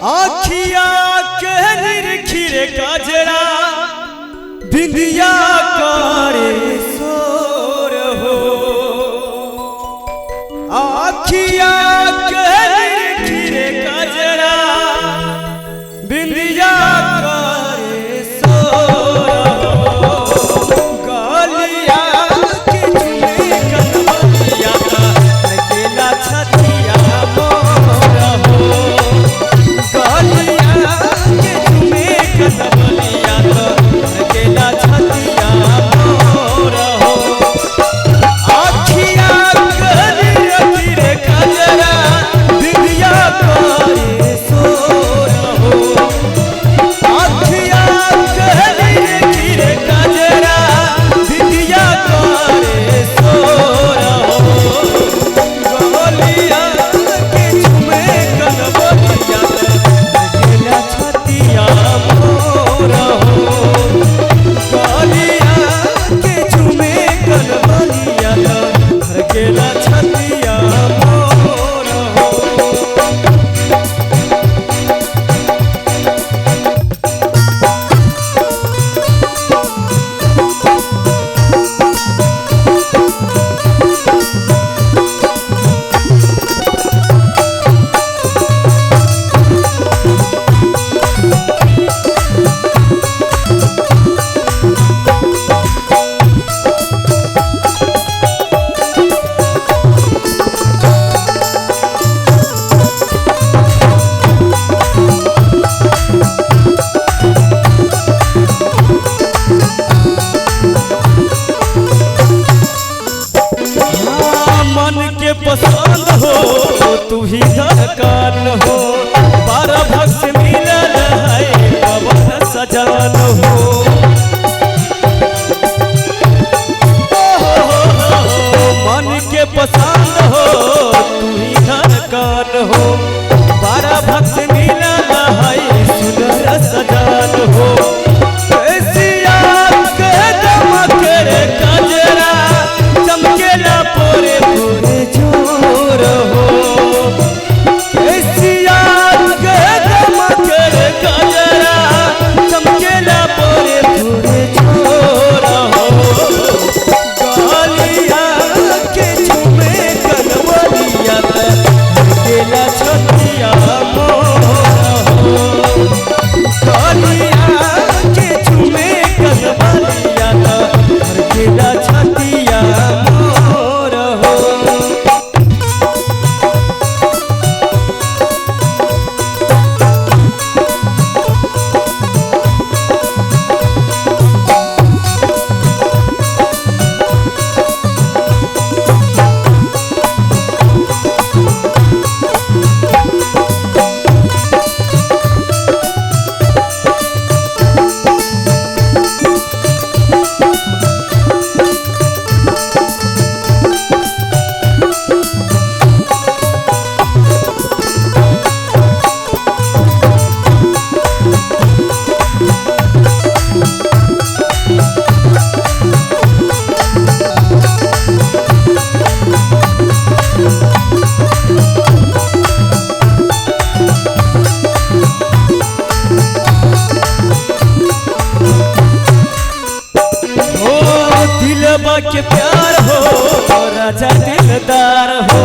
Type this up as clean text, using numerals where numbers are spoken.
आखिया के निरखिरे काजरा बिंदिया करे सोर हो। आखिया के निरखिरे काजरा बिंदिया करे सोर हो। गलिया के चुमे कनवलिया अकेला छतिया मोर हो। गलिया के चुमे कनवलिया अकेला छतिया मोर हो। आखिया के निरखिरे काजरा बिंदिया करे सोर हो। आखिया के निरखिरे काजरा बिंदिया करे सोर हो। गलिया के चुमे कनवलिया अकेला छतिया मोर हो। गलिया के चुमे कनवलिया अकेला छतिया मोर हो। मन के पसंद हो तू ही धड़कन हो। 12 भक्त मिलल है पवन सजन हो। मन के पसंद हो तू ही धड़कन हो। 12 भक्त मिलल है सुंदर सजन हो। कैसिया के दमके रे काजरा चमकेला पोरे पोरे जोर हो। कैसिया के दमके रे काजरा चमकेला पोरे पोरे जोर हो। गलिया के चुमे कनवलिया अकेला छतिया मोर हो। गलिया के चुमे कनवलिया अकेला छतिया मोर हो। दिलबा के प्यार हो राजा दिलदार हो।